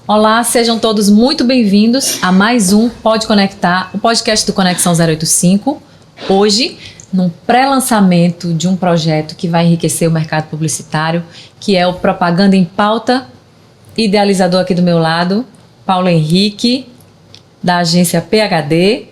Olá, sejam todos muito bem-vindos a mais um Pode Conectar, o podcast do Conexão 085. Hoje, num pré-lançamento de um projeto que vai enriquecer o mercado publicitário, que é o Propaganda em Pauta, idealizador aqui do meu lado, Paulo Henrique, da agência PhD.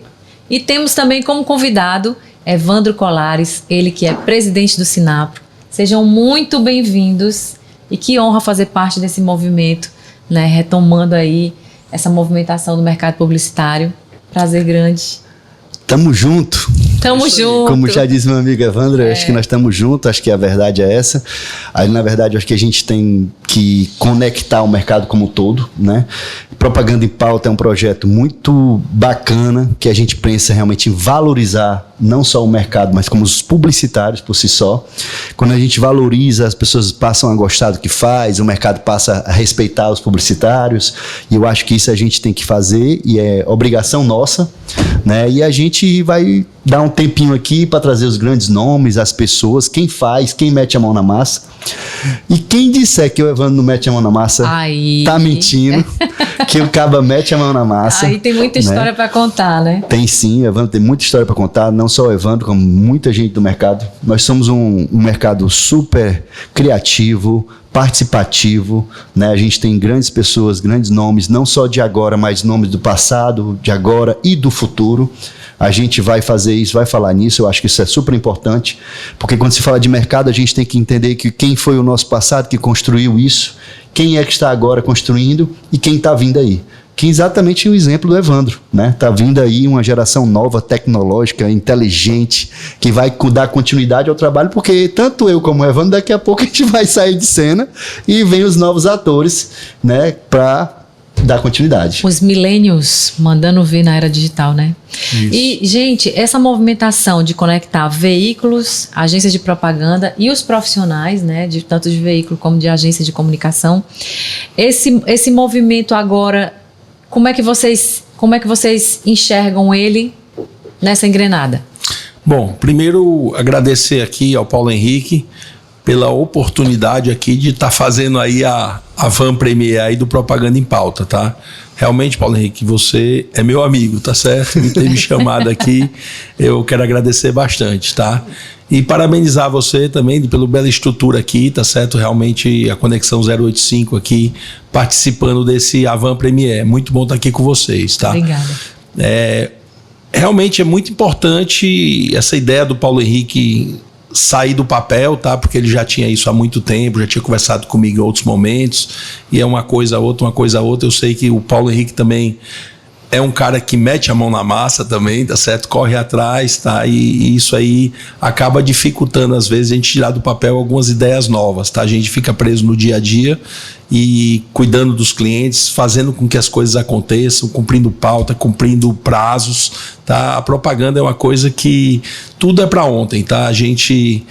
E temos também como convidado Evandro Colares, ele que é presidente do Sinapro. Sejam muito bem-vindos e que honra fazer parte desse movimento, né, retomando aí essa movimentação do mercado publicitário. Prazer grande. Tamo junto. Tamo junto. Como já disse meu amigo Evandro, acho que nós estamos juntos, acho que a verdade é essa. Aí, na verdade, acho que a gente tem que conectar o mercado como um todo, né? Propaganda em Pauta é um projeto muito bacana, que a gente pensa realmente em valorizar não só o mercado, mas como os publicitários por si só. Quando a gente valoriza, as pessoas passam a gostar do que faz, o mercado passa a respeitar os publicitários, e eu acho que isso a gente tem que fazer, e é obrigação nossa, né? E a gente vai dar um tempinho aqui para trazer os grandes nomes, as pessoas, quem faz, quem mete a mão na massa. E quem disser que o Evandro não mete a mão na massa, tá mentindo, que o Caba mete a mão na massa. Aí tem muita história para contar, né? Tem sim, o Evandro tem muita história para contar, não só o Evandro, como muita gente do mercado. Nós somos um mercado super criativo, participativo, né? A gente tem grandes pessoas, grandes nomes, não só de agora, mas nomes do passado, de agora e do futuro. A gente vai fazer isso, vai falar nisso, eu acho que isso é super importante, porque quando se fala de mercado, a gente tem que entender que quem foi o nosso passado que construiu isso, quem é que está agora construindo e quem está vindo aí. Que é exatamente o exemplo do Evandro, né? Está vindo aí uma geração nova, tecnológica, inteligente, que vai dar continuidade ao trabalho, porque tanto eu como o Evandro, daqui a pouco a gente vai sair de cena e vem os novos atores, né, para dar continuidade. Os millennials mandando ver na era digital, né? Isso. E, gente, essa movimentação de conectar veículos, agências de propaganda e os profissionais, né, de tanto de veículo como de agência de comunicação, esse movimento agora, como é que vocês enxergam ele nessa engrenada? Bom, primeiro agradecer aqui ao Paulo Henrique pela oportunidade aqui de estar fazendo aí a van premiere aí do Propaganda em Pauta, tá? Realmente, Paulo Henrique, você é meu amigo, tá certo? Me ter me chamado aqui, eu quero agradecer bastante, tá? E parabenizar você também pela bela estrutura aqui, tá certo? Realmente a Conexão 085 aqui, participando desse Van Premiere. Muito bom estar aqui com vocês, tá? Obrigada. Realmente é muito importante essa ideia do Paulo Henrique sair do papel, tá? Porque ele já tinha isso há muito tempo, já tinha conversado comigo em outros momentos, e é uma coisa outra, uma coisa outra. Eu sei que o Paulo Henrique também é um cara que mete a mão na massa também, tá certo? Corre atrás, tá? E isso aí acaba dificultando, às vezes, a gente tirar do papel algumas ideias novas, tá? A gente fica preso no dia a dia e cuidando dos clientes, fazendo com que as coisas aconteçam, cumprindo pauta, cumprindo prazos, tá? A propaganda é uma coisa que tudo é para ontem, tá? A gente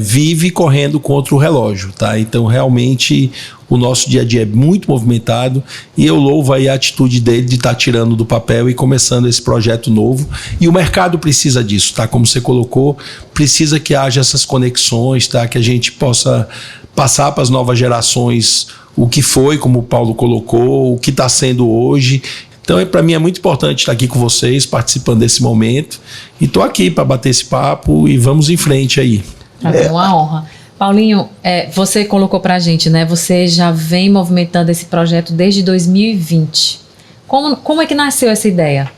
vive correndo contra o relógio, tá? Então, realmente, o nosso dia a dia é muito movimentado e eu louvo aí a atitude dele de estar tirando do papel e começando esse projeto novo. E o mercado precisa disso, tá? Como você colocou, precisa que haja essas conexões, tá? Que a gente possa passar para as novas gerações o que foi, como o Paulo colocou, o que está sendo hoje. Então, para mim é muito importante estar aqui com vocês, participando desse momento. E estou aqui para bater esse papo e vamos em frente aí. É uma honra. Paulinho, você colocou para a gente, né? Você já vem movimentando esse projeto desde 2020. Como é que nasceu essa ideia?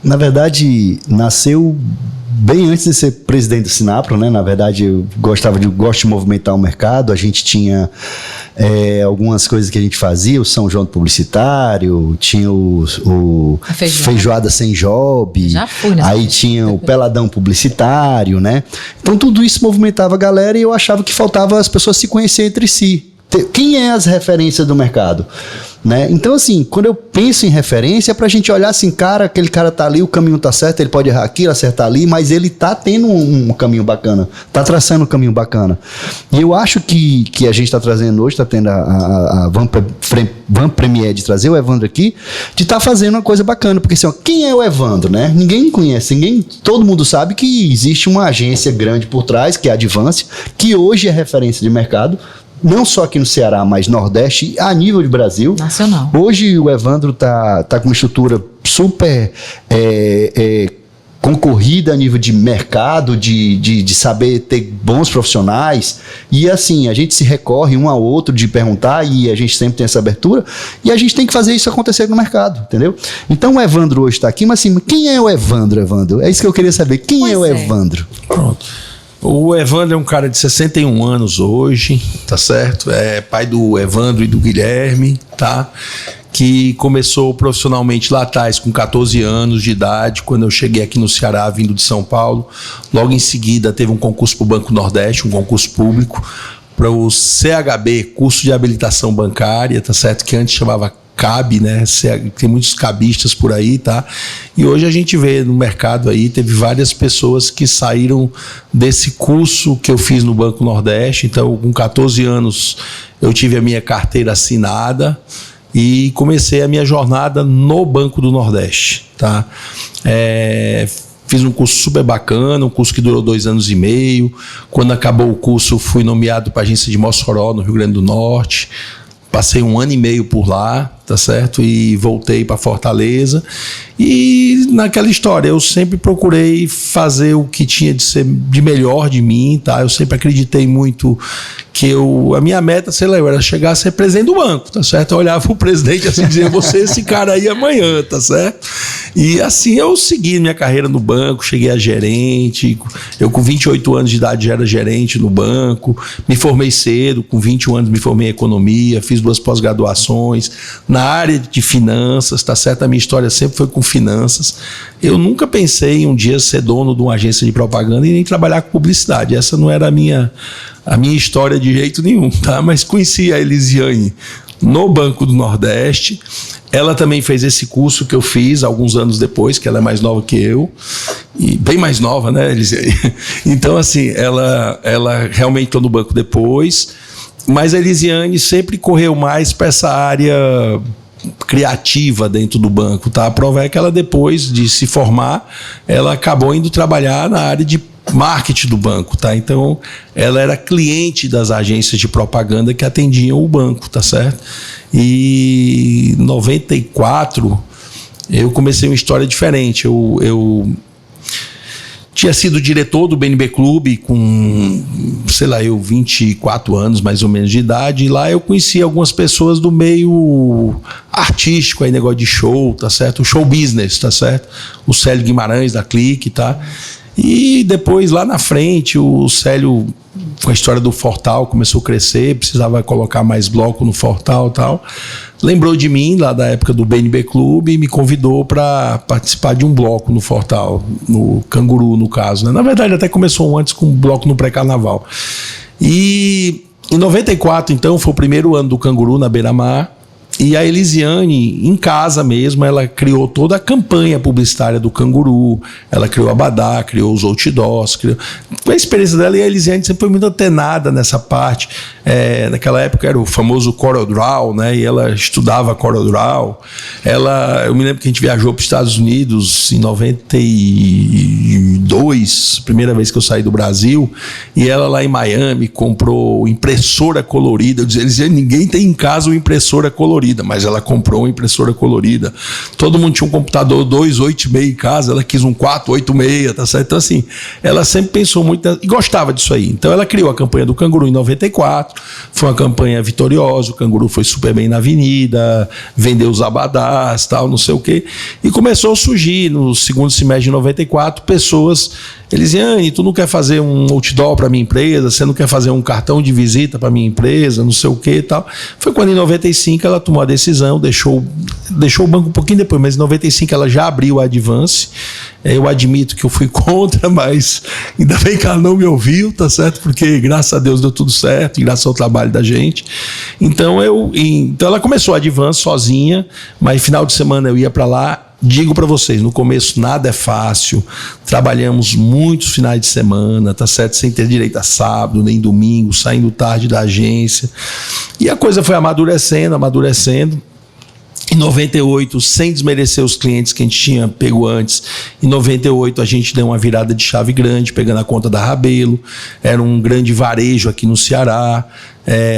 Na verdade, nasceu bem antes de ser presidente do Sinapro, né? Na verdade, eu gosto de movimentar o mercado. A gente tinha algumas coisas que a gente fazia, o São João publicitário, tinha o Feijoada Sem Job, já fui, né? Aí tinha o Peladão publicitário, né? Então tudo isso movimentava a galera e eu achava que faltava as pessoas se conhecerem entre si. Quem é as referências do mercado? Né? Então, assim, quando eu penso em referência, é pra gente olhar assim, cara, aquele cara tá ali, o caminho tá certo, ele pode errar aqui, acertar ali, mas ele tá tendo um caminho bacana, tá traçando um caminho bacana. E eu acho que a gente tá trazendo hoje, tá tendo a Van Premiere de trazer o Evandro aqui, de tá fazendo uma coisa bacana, porque assim, ó, quem é o Evandro, né? Ninguém conhece, todo mundo sabe que existe uma agência grande por trás, que é a Advance, que hoje é referência de mercado, não só aqui no Ceará, mas Nordeste, a nível de Brasil. Nacional. Hoje o Evandro tá com uma estrutura super concorrida a nível de mercado, de saber ter bons profissionais, e assim, a gente se recorre um ao outro de perguntar, e a gente sempre tem essa abertura, e a gente tem que fazer isso acontecer no mercado, entendeu? Então o Evandro hoje está aqui, mas assim, quem é o Evandro? É isso que eu queria saber, quem é o Evandro? Pronto. O Evandro é um cara de 61 anos hoje, tá certo? É pai do Evandro e do Guilherme, tá? Que começou profissionalmente lá atrás, com 14 anos de idade, quando eu cheguei aqui no Ceará, vindo de São Paulo. Logo em seguida, teve um concurso para o Banco Nordeste, um concurso público, para o CHB, Curso de Habilitação Bancária, tá certo? Que antes chamava CAB, né? Tem muitos cabistas por aí, tá? E hoje a gente vê no mercado aí, teve várias pessoas que saíram desse curso que eu fiz no Banco Nordeste. Então, com 14 anos, eu tive a minha carteira assinada e comecei a minha jornada no Banco do Nordeste, tá? Fiz um curso super bacana, um curso que durou 2 anos e meio. Quando acabou o curso, fui nomeado para a agência de Mossoró, no Rio Grande do Norte. Passei 1 ano e meio por lá, tá certo? E voltei para Fortaleza. E naquela história, eu sempre procurei fazer o que tinha de ser de melhor de mim, tá? Eu sempre acreditei muito que a minha meta, sei lá, eu era chegar a ser presidente do banco, tá certo? Eu olhava pro presidente assim e dizia, você é esse cara aí amanhã, tá certo? E assim eu segui minha carreira no banco, cheguei a gerente, eu com 28 anos de idade já era gerente no banco, me formei cedo, com 21 anos me formei em economia, fiz 2 pós-graduações, na área de finanças, tá certo? A minha história sempre foi com finanças. Eu nunca pensei em um dia ser dono de uma agência de propaganda e nem trabalhar com publicidade, essa não era a minha história de jeito nenhum, tá? Mas conheci a Elisiane no Banco do Nordeste. Ela também fez esse curso que eu fiz alguns anos depois, que ela é mais nova que eu, e bem mais nova, né, Elisiane? Então, assim, ela realmente entrou no banco depois, mas a Elisiane sempre correu mais para essa área criativa dentro do banco, tá? A prova é que ela, depois de se formar, ela acabou indo trabalhar na área de marketing do banco, tá? Então, ela era cliente das agências de propaganda que atendiam o banco, tá certo? E em 94, eu comecei uma história diferente. Eu tinha sido diretor do BNB Clube com, sei lá, 24 anos mais ou menos de idade, e lá eu conheci algumas pessoas do meio artístico, aí negócio de show, tá certo? O show business, tá certo? O Célio Guimarães da Clique, tá? E depois, lá na frente, o Célio, com a história do Fortal, começou a crescer, precisava colocar mais bloco no Fortal e tal. Lembrou de mim, lá da época do BNB Clube, e me convidou para participar de um bloco no Fortal, no Canguru, no caso, né? Na verdade, até começou antes com um bloco no pré-carnaval. E em 94, então, foi o primeiro ano do Canguru na Beira-Mar. E a Elisiane, em casa mesmo, ela criou toda a campanha publicitária do Canguru, ela criou a Abadá, criou os outdoors, a experiência dela, e a Elisiane sempre foi muito antenada nessa parte. Naquela época era o famoso CorelDRAW, né? E ela estudava CorelDRAW. Eu me lembro que a gente viajou para os Estados Unidos em 92, primeira vez que eu saí do Brasil, e ela lá em Miami comprou impressora colorida. Eu dizia, Elisiane, ninguém tem em casa uma impressora colorida, mas ela comprou uma impressora colorida. Todo mundo tinha um computador 286 em casa, ela quis um 486, tá certo? Então, assim, ela sempre pensou muito e gostava disso aí. Então, ela criou a campanha do Canguru em 94, foi uma campanha vitoriosa, o Canguru foi super bem na avenida, vendeu os abadás, tal, não sei o quê, e começou a surgir, no segundo semestre de 94, pessoas, Elisiane, tu não quer fazer um outdoor para minha empresa, você não quer fazer um cartão de visita para minha empresa, não sei o quê e tal. Foi quando em 95 ela tomou a decisão, deixou o banco um pouquinho depois, mas em 95 ela já abriu a Advance. Eu admito que eu fui contra, mas ainda bem que ela não me ouviu, tá certo? Porque graças a Deus deu tudo certo, e graças ao trabalho da gente. Então ela começou a Advance sozinha, mas final de semana eu ia para lá. Digo para vocês, no começo nada é fácil, trabalhamos muitos finais de semana, tá certo? Sem ter direito a sábado, nem domingo, saindo tarde da agência. E a coisa foi amadurecendo. Em 98, sem desmerecer os clientes que a gente tinha pego antes, em 98 a gente deu uma virada de chave grande, pegando a conta da Rabelo, era um grande varejo aqui no Ceará,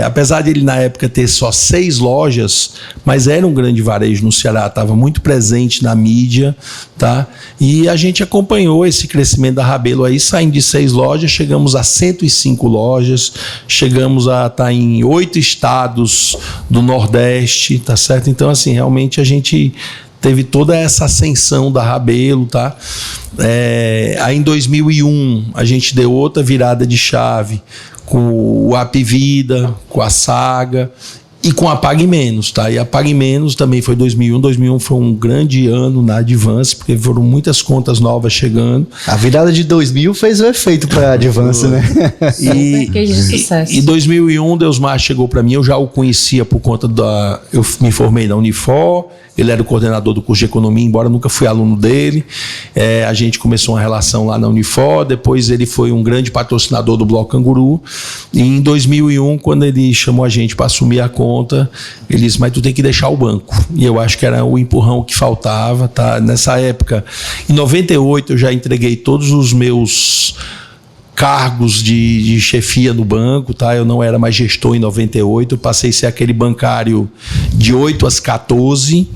Apesar de ele na época ter só 6 lojas, mas era um grande varejo no Ceará, estava muito presente na mídia, tá? E a gente acompanhou esse crescimento da Rabelo aí, saindo de 6 lojas, chegamos a 105 lojas, chegamos a estar em 8 estados do Nordeste, tá certo? Então, assim, realmente a gente teve toda essa ascensão da Rabelo, tá? Aí em 2001 a gente deu outra virada de chave com o Apvida, com a Saga e com a Pague Menos, tá? E a Pague Menos também foi 2001. 2001 foi um grande ano na Advance, porque foram muitas contas novas chegando. A virada de 2000 fez o efeito para a Advance, né? E 2001, Deusmar chegou para mim, eu já o conhecia por conta eu me formei na Unifor, ele era o coordenador do curso de economia, embora nunca fui aluno dele. A gente começou uma relação lá na Unifor, depois ele foi um grande patrocinador do Bloco Canguru. E em 2001, quando ele chamou a gente para assumir a conta, ele disse, mas tu tem que deixar o banco. E eu acho que era o empurrão que faltava, tá? Nessa época, em 98, eu já entreguei todos os meus cargos de chefia no banco, tá? Eu não era mais gestor em 98, eu passei a ser aquele bancário de 8 às 14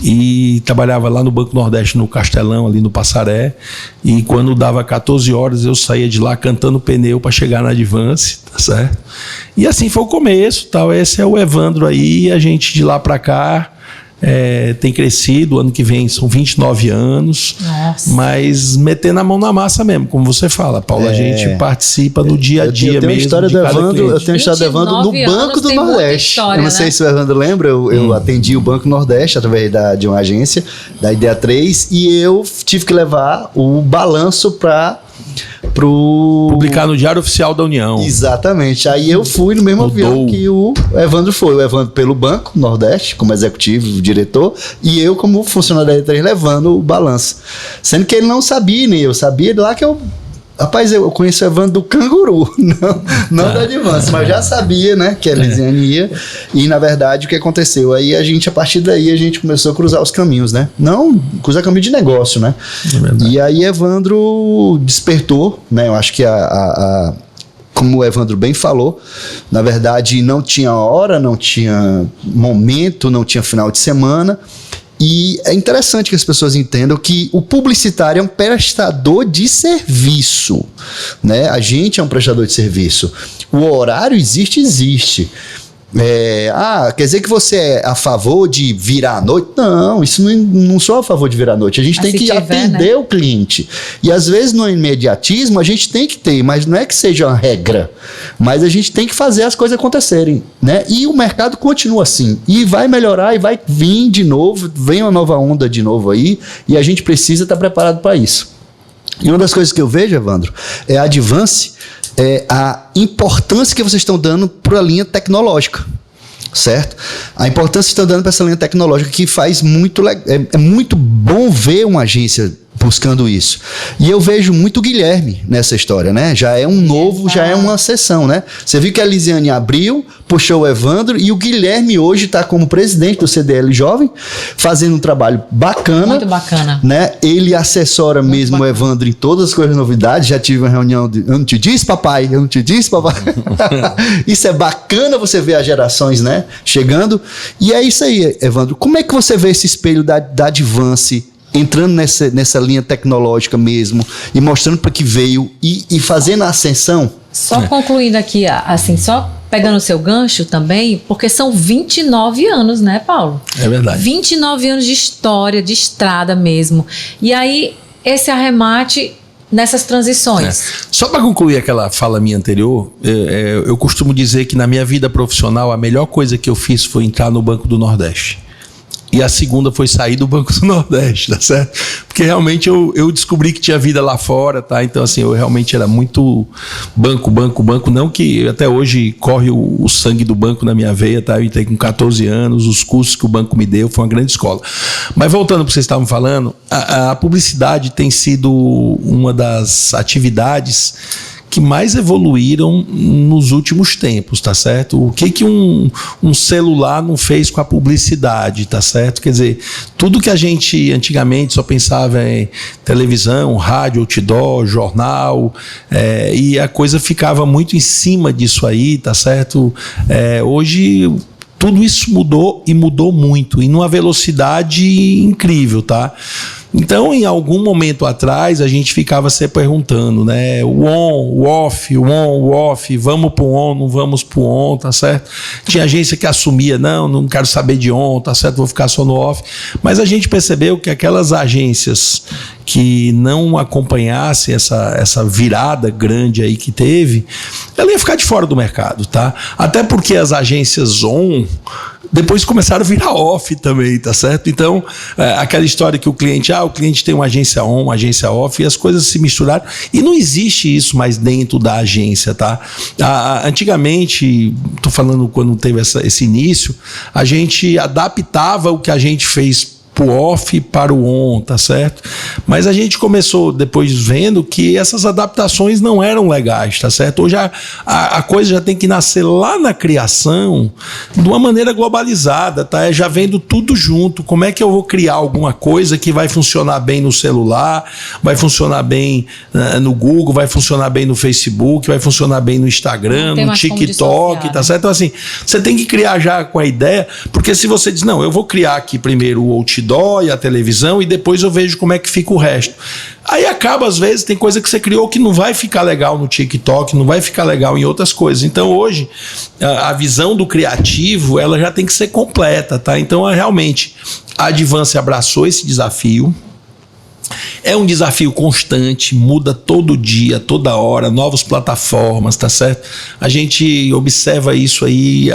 e trabalhava lá no Banco Nordeste, no Castelão, ali no Passaré, e quando dava 14 horas eu saía de lá cantando pneu para chegar na Advance, tá certo? E assim foi o começo, tal. Esse é o Evandro aí, a gente de lá para cá tem crescido, ano que vem são 29 anos. Nossa. Mas metendo a mão na massa mesmo, como você fala, Paulo, a gente participa no dia a dia mesmo. Eu tenho a história do Evandro no Banco do Nordeste. História, eu não sei se o Evandro lembra, eu atendi o Banco Nordeste através de uma agência, da Ideia 3, e eu tive que levar o balanço publicar no Diário Oficial da União. Exatamente. Aí eu fui no mesmo avião que o Evandro foi. O Evandro pelo Banco Nordeste, como executivo, diretor, e eu como funcionário da E3 levando o balanço. Sendo que ele não sabia, nem eu sabia lá que eu... Rapaz, eu conheço o Evandro do Canguru, não da Advance, mas já sabia, né, que a Lisiane ia. E, na verdade, o que aconteceu? Aí a partir daí, a gente começou a cruzar os caminhos, né? Não cruzar caminho de negócio, né? E aí, Evandro despertou, né? Eu acho que como o Evandro bem falou, na verdade, não tinha hora, não tinha momento, não tinha final de semana. E é interessante que as pessoas entendam que o publicitário é um prestador de serviço, né? A gente é um prestador de serviço. O horário existe. Quer dizer que você é a favor de virar à noite? Não, isso não sou a favor de virar à noite. A gente tem que atender, né, o cliente. E às vezes no imediatismo a gente tem que ter, mas não é que seja uma regra. Mas a gente tem que fazer as coisas acontecerem, né? E o mercado continua assim. E vai melhorar e vai vir de novo, vem uma nova onda de novo aí, e a gente precisa estar preparado para isso. E uma das coisas que eu vejo, Evandro, é a Advance, a importância que vocês estão dando para a linha tecnológica, certo? A importância que estão dando para essa linha tecnológica, que faz muito... É muito bom ver uma agência buscando isso. E eu vejo muito o Guilherme nessa história, né? Já é um novo, já é uma sessão, né? Você viu que a Lisiane abriu, puxou o Evandro, e o Guilherme hoje está como presidente do CDL Jovem, fazendo um trabalho bacana. Muito bacana. Né? Ele assessora muito mesmo bacana. O Evandro em todas as coisas novidades. Já tive uma reunião de... Eu não te disse, papai? Eu não te disse, papai? Isso é bacana, você ver as gerações, né, chegando. E é isso aí, Evandro. Como é que você vê esse espelho da Advance entrando nessa linha tecnológica mesmo e mostrando para que veio e fazendo a ascensão? Só concluindo aqui, assim, só pegando o seu gancho também, porque são 29 anos, né, Paulo? É verdade. 29 anos de história, de estrada mesmo. E aí, esse arremate nessas transições. Só para concluir aquela fala minha anterior, eu costumo dizer que na minha vida profissional, a melhor coisa que eu fiz foi entrar no Banco do Nordeste. E a segunda foi sair do Banco do Nordeste, tá certo? Porque realmente eu descobri que tinha vida lá fora, tá? Então, assim, eu realmente era muito banco. Não que até hoje corre o sangue do banco na minha veia, tá? Eu entrei com 14 anos, os cursos que o banco me deu, foi uma grande escola. Mas voltando para o que vocês estavam falando, a publicidade tem sido uma das atividades que mais evoluíram nos últimos tempos, tá certo? O que um celular não fez com a publicidade, tá certo? Quer dizer, tudo que a gente antigamente só pensava em televisão, rádio, outdoor, jornal, e a coisa ficava muito em cima disso aí, tá certo? Hoje tudo isso mudou e mudou muito, e numa velocidade incrível, tá? Então, em algum momento atrás, a gente ficava se perguntando, né? O on, o off, o on, o off, vamos pro on, não vamos pro on, tá certo? Tinha agência que assumia, não quero saber de on, tá certo, vou ficar só no off. Mas a gente percebeu que aquelas agências que não acompanhassem essa virada grande aí que teve, ela ia ficar de fora do mercado, tá? Até porque as agências on depois começaram a virar off também, tá certo? Então, aquela história que o cliente tem uma agência on, uma agência off, e as coisas se misturaram, e não existe isso mais dentro da agência, tá? Antigamente, tô falando quando teve esse início, a gente adaptava o que a gente fez pro off para o on, tá certo? Mas a gente começou depois vendo que essas adaptações não eram legais, tá certo? Hoje a coisa já tem que nascer lá na criação de uma maneira globalizada, tá? Já vendo tudo junto. Como é que eu vou criar alguma coisa que vai funcionar bem no celular, vai funcionar bem no Google, vai funcionar bem no Facebook, vai funcionar bem no Instagram, no TikTok, tá certo? Então assim, você tem que criar já com a ideia, porque se você diz, não, eu vou criar aqui primeiro o outdoor e a televisão e depois eu vejo como é que fica o resto. Aí acaba, às vezes, tem coisa que você criou que não vai ficar legal no TikTok, não vai ficar legal em outras coisas. Então hoje, a visão do criativo, ela já tem que ser completa, tá? Então, realmente, a Advance abraçou esse desafio. É um desafio constante, muda todo dia, toda hora, novas plataformas, tá certo? A gente observa isso aí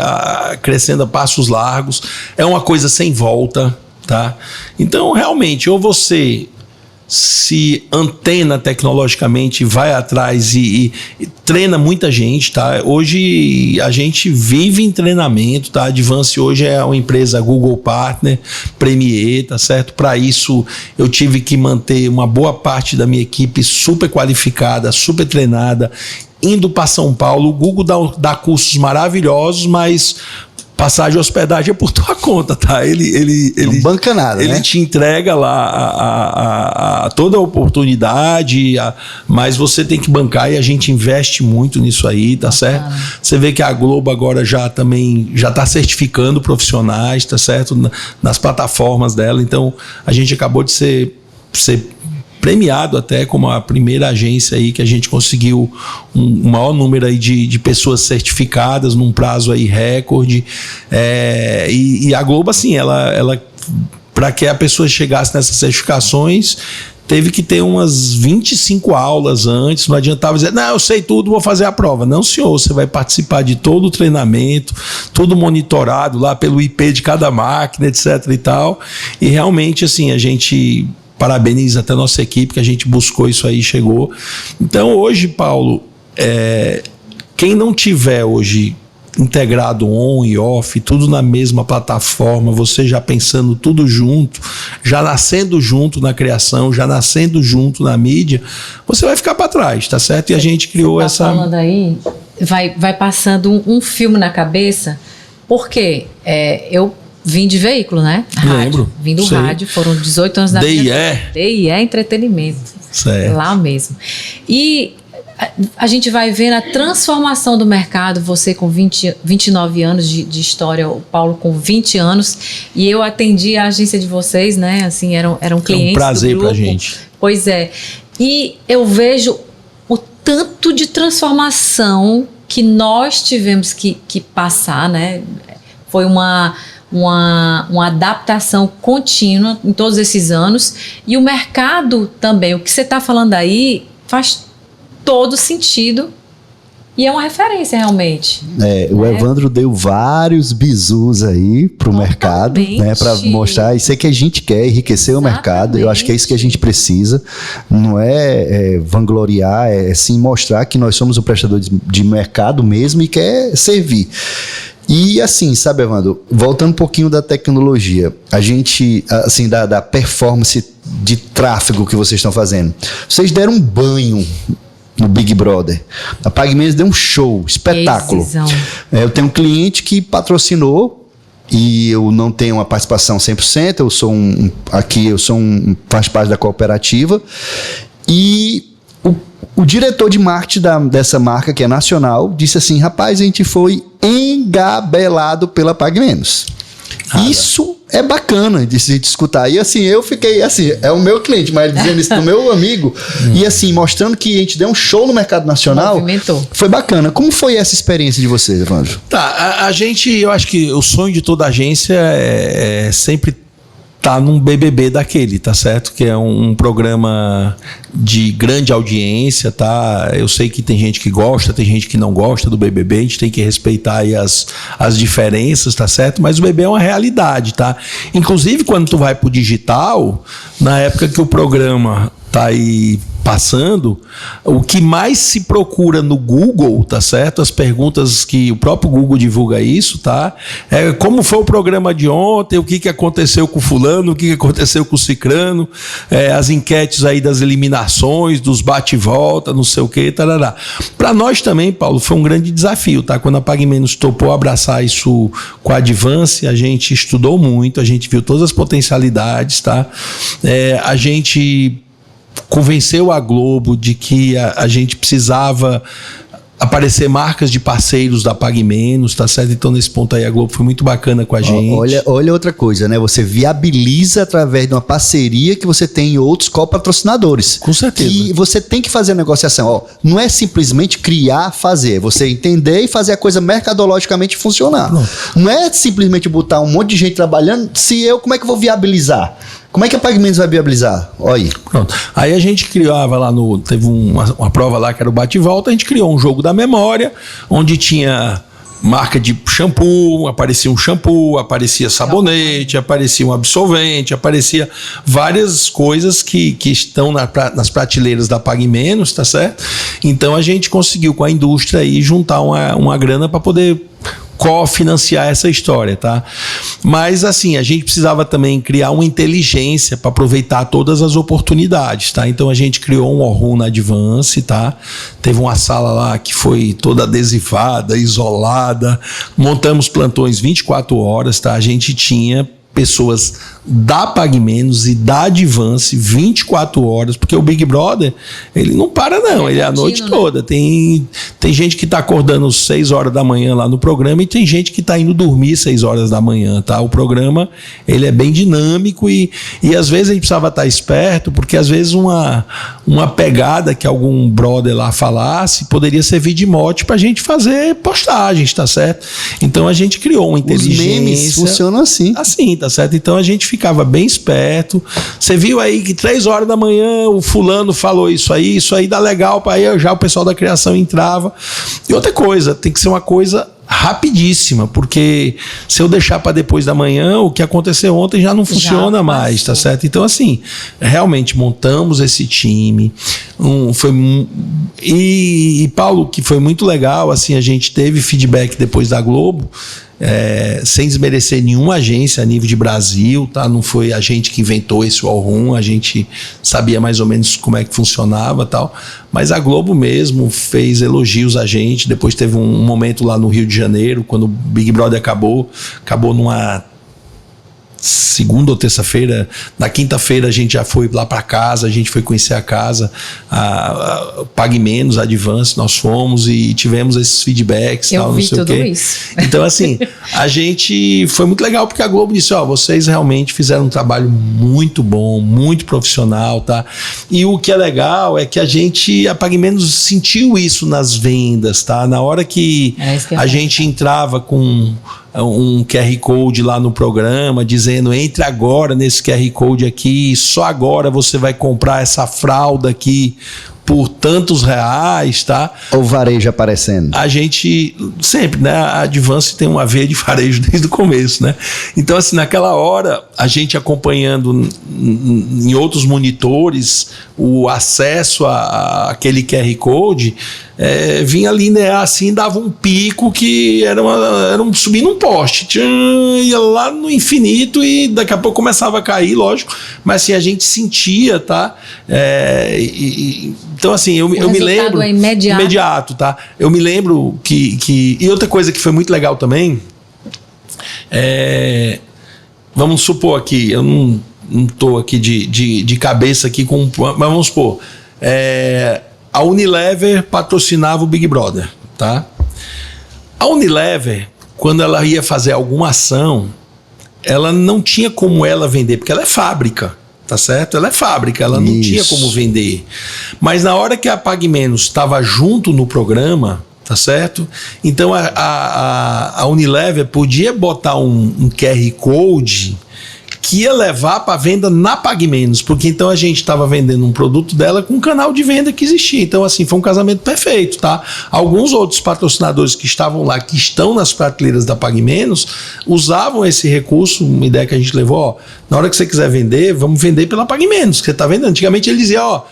crescendo a passos largos. É uma coisa sem volta, tá? Então, realmente, ou você se antena tecnologicamente, vai atrás e treina muita gente, tá? Hoje a gente vive em treinamento, tá? A Advance hoje é uma empresa Google Partner, Premier, tá certo? Para isso eu tive que manter uma boa parte da minha equipe super qualificada, super treinada, indo para São Paulo. O Google dá cursos maravilhosos, mas passagem e hospedagem é por tua conta, tá? Ele não banca nada, ele, né? Te entrega lá toda a oportunidade, mas você tem que bancar, e a gente investe muito nisso aí, tá certo? Você vê que a Globo agora já está certificando profissionais, tá certo? Nas plataformas dela. Então, a gente acabou de ser premiado até como a primeira agência aí que a gente conseguiu um maior número aí de pessoas certificadas num prazo aí recorde, e a Globo, assim, ela para que a pessoa chegasse nessas certificações, teve que ter umas 25 aulas antes. Não adiantava dizer, não, eu sei tudo, vou fazer a prova. Não, senhor, você vai participar de todo o treinamento, tudo monitorado lá pelo IP de cada máquina, etc e tal. E realmente, assim, a gente parabeniza até a nossa equipe, que a gente buscou isso aí e chegou. Então, hoje, Paulo, quem não tiver hoje integrado on e off, tudo na mesma plataforma, você já pensando tudo junto, já nascendo junto na criação, já nascendo junto na mídia, você vai ficar para trás, tá certo? E a gente criou essa... falando aí, vai passando um filme na cabeça, porque eu vim de veículo, né? Rádio. Lembro. Vim do rádio, foram 18 anos da vida. DIE Entretenimento. Certo. Lá mesmo. E a gente vai ver a transformação do mercado, você com 29 anos de história, o Paulo com 20 anos, e eu atendi a agência de vocês, né? Assim, eram clientes. É um prazer do grupo. pra gente. Pois é. E eu vejo o tanto de transformação que nós tivemos que passar, né? Foi uma adaptação contínua em todos esses anos, e o mercado também, o que você está falando aí faz todo sentido e é uma referência realmente. O Evandro deu vários bizus aí pro mercado, né, para mostrar isso é que a gente quer, enriquecer o mercado. Eu acho que é isso que a gente precisa, não é vangloriar, é sim mostrar que nós somos o prestador de mercado mesmo e quer servir. E assim, sabe, Evandro, voltando um pouquinho da tecnologia, a gente, assim, da performance de tráfego que vocês estão fazendo, vocês deram um banho no Big Brother. A PagMenos deu um show, espetáculo. Eu tenho um cliente que patrocinou e eu não tenho uma participação 100%, eu sou faço parte da cooperativa e o diretor de marketing dessa marca, que é nacional, disse assim, rapaz, a gente foi engabelado pela PagMenos. Isso é bacana de se escutar. E assim, eu fiquei assim, é o meu cliente, mas dizendo isso do meu amigo, e assim, mostrando que a gente deu um show no mercado nacional. Movimentou. Foi bacana. Como foi essa experiência de vocês, Evandro? Tá, a gente, eu acho que o sonho de toda agência é sempre tá num BBB daquele, tá certo? Que é um programa de grande audiência, tá? Eu sei que tem gente que gosta, tem gente que não gosta do BBB, a gente tem que respeitar aí as diferenças, tá certo? Mas o BBB é uma realidade, tá? Inclusive, quando tu vai pro digital, na época que o programa tá aí passando, o que mais se procura no Google, tá certo? As perguntas que o próprio Google divulga isso, tá? É como foi o programa de ontem, o que aconteceu com o fulano, o que aconteceu com o cicrano, as enquetes aí das eliminações, dos bate e volta, não sei o que, tarará. Para nós também, Paulo, foi um grande desafio, tá? Quando a PagMenos topou abraçar isso com a Advance, a gente estudou muito, a gente viu todas as potencialidades, tá? A gente convenceu a Globo de que a gente precisava aparecer marcas de parceiros da PagMenos, tá certo? Então, nesse ponto aí, a Globo foi muito bacana com a gente. Olha outra coisa, né? Você viabiliza através de uma parceria que você tem em outros co-patrocinadores. Com certeza. E você tem que fazer a negociação. Ó, não é simplesmente criar, fazer. Você entender e fazer a coisa mercadologicamente funcionar. Não é simplesmente botar um monte de gente trabalhando. Como é que eu vou viabilizar? Como é que a PagMenos vai viabilizar? Olha aí. Pronto. Aí a gente criava lá teve uma prova lá que era o bate e volta, a gente criou um jogo da memória, onde tinha marca de shampoo, aparecia um shampoo, aparecia sabonete, aparecia um absorvente, aparecia várias coisas que estão nas prateleiras da PagMenos, tá certo? Então a gente conseguiu com a indústria aí juntar uma grana para poder cofinanciar essa história, tá? Mas assim, a gente precisava também criar uma inteligência para aproveitar todas as oportunidades, tá? Então a gente criou um War Room na Advance, tá? Teve uma sala lá que foi toda adesivada, isolada, montamos plantões 24 horas, tá? A gente tinha pessoas da PagMenos e da Advance 24 horas, porque o Big Brother, ele não para não, ele é a noite toda. Tem gente que está acordando 6 horas da manhã lá no programa e tem gente que está indo dormir 6 horas da manhã, tá? O programa, ele é bem dinâmico e às vezes a gente precisava estar esperto, porque às vezes uma pegada que algum brother lá falasse poderia servir de mote pra gente fazer postagens, tá certo? Então a gente criou uma inteligência. Os memes funcionam assim. Assim, tá certo? Então a gente ficava bem esperto. Você viu aí que 3 horas da manhã o fulano falou isso aí dá legal para aí já o pessoal da criação entrava. E outra coisa, tem que ser uma coisa rapidíssima, porque se eu deixar para depois da manhã, o que aconteceu ontem já não funciona mais, tá certo? Então assim, realmente montamos esse time, e Paulo, que foi muito legal, assim, a gente teve feedback depois da Globo, sem desmerecer nenhuma agência a nível de Brasil, tá? Não foi a gente que inventou esse War Room, a gente sabia mais ou menos como é que funcionava, tal, mas a Globo mesmo fez elogios a gente. Depois teve um momento lá no Rio de Janeiro, quando o Big Brother acabou numa segunda ou terça-feira. Na quinta-feira a gente já foi lá para casa, a gente foi conhecer a casa, a PagMenos, a Advance, nós fomos e tivemos esses feedbacks. Eu tal, vi não sei tudo o quê. isso. Então assim, a gente foi muito legal porque a Globo disse, vocês realmente fizeram um trabalho muito bom, muito profissional, tá? E o que é legal é que a PagMenos sentiu isso nas vendas, tá? Na hora que a gente entrava com um QR Code lá no programa, dizendo, entre agora nesse QR Code aqui, só agora você vai comprar essa fralda aqui por tantos reais, tá? O varejo aparecendo. A gente sempre, né? A Advance tem uma veia de varejo desde o começo, né? Então, assim, naquela hora, a gente acompanhando em outros monitores o acesso àquele QR Code, vinha linear assim, dava um pico que era subir num poste, ia lá no infinito e daqui a pouco começava a cair, lógico, mas assim, a gente sentia, tá? Então, assim, eu me lembro... é imediato. Imediato, tá? Eu me lembro que... E outra coisa que foi muito legal também... Vamos supor aqui... Eu não estou aqui de cabeça aqui com... Mas vamos supor... a Unilever patrocinava o Big Brother, tá? A Unilever, quando ela ia fazer alguma ação, ela não tinha como ela vender, porque ela é fábrica, tá certo? Ela é fábrica, ela não tinha como vender. Mas na hora que a Pague Menos estava junto no programa, tá certo? Então a Unilever podia botar um QR Code que ia levar para venda na Pague Menos, porque então a gente estava vendendo um produto dela com um canal de venda que existia. Então, assim, foi um casamento perfeito, tá? Alguns outros patrocinadores que estavam lá, que estão nas prateleiras da Pague Menos, usavam esse recurso, uma ideia que a gente levou, ó, na hora que você quiser vender, vamos vender pela Pague Menos, que você tá vendendo. Antigamente ele dizia, ó,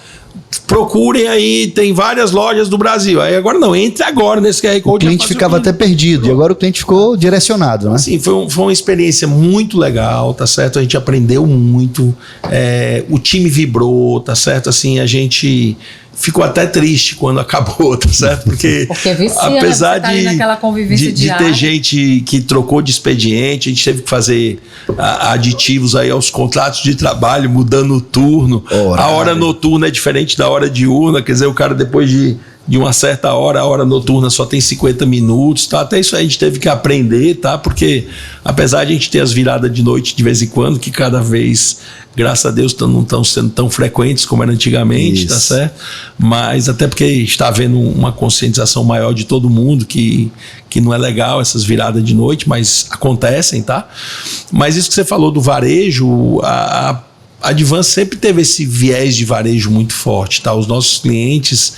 procurem aí, tem várias lojas do Brasil. Aí agora não, entre agora nesse QR Code. O cliente ficava até perdido, e agora o cliente ficou direcionado, né? Assim, foi uma experiência muito legal, tá certo? A gente aprendeu muito, o time vibrou, tá certo? Assim, a gente ficou até triste quando acabou, tá certo? Porque vicia, apesar né? Naquela convivência de ter gente que trocou de expediente, a gente teve que fazer aditivos aí aos contratos de trabalho, mudando o turno. A hora noturna é diferente da hora diurna, quer dizer, o cara depois de uma certa hora, a hora noturna só tem 50 minutos, tá? Até isso a gente teve que aprender, tá? Porque apesar de a gente ter as viradas de noite de vez em quando, que cada vez, graças a Deus, não estão sendo tão frequentes como era antigamente, tá certo? Mas até porque está havendo uma conscientização maior de todo mundo que não é legal essas viradas de noite, mas acontecem, tá? Mas isso que você falou do varejo, a Advance sempre teve esse viés de varejo muito forte, tá? Os nossos clientes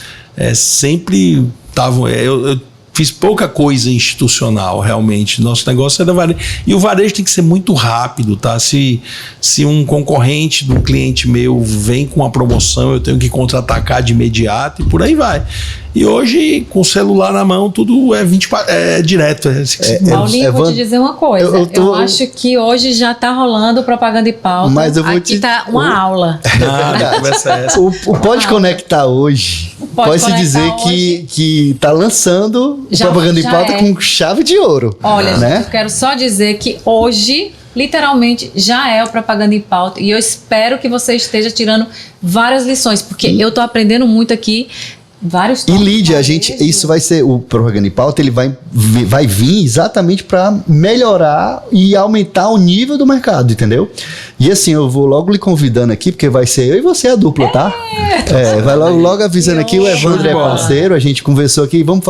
sempre estavam... Eu fiz pouca coisa institucional, realmente. Nosso negócio era varejo. E o varejo tem que ser muito rápido, tá? Se um concorrente de um cliente meu vem com uma promoção, eu tenho que contra-atacar de imediato e por aí vai. E hoje, com o celular na mão, tudo é direto. Paulinho, vou te dizer uma coisa. Eu acho que hoje já está rolando propaganda e pauta. Mas eu vou aqui está uma aula. O Pode Conectar hoje, pode-se dizer que está lançando propaganda e pauta com chave de ouro. Olha, né? Eu quero só dizer que hoje, literalmente, já é o propaganda em pauta. E eu espero que você esteja tirando várias lições, porque eu estou aprendendo muito aqui. Vários e Lídia, isso vai ser o propaganda em pauta, ele vai vir exatamente para melhorar e aumentar o nível do mercado, entendeu? E assim, eu vou logo lhe convidando aqui, porque vai ser eu e você a dupla, tá? Vai logo avisando aqui, o Evandro é parceiro, a gente conversou aqui, vamos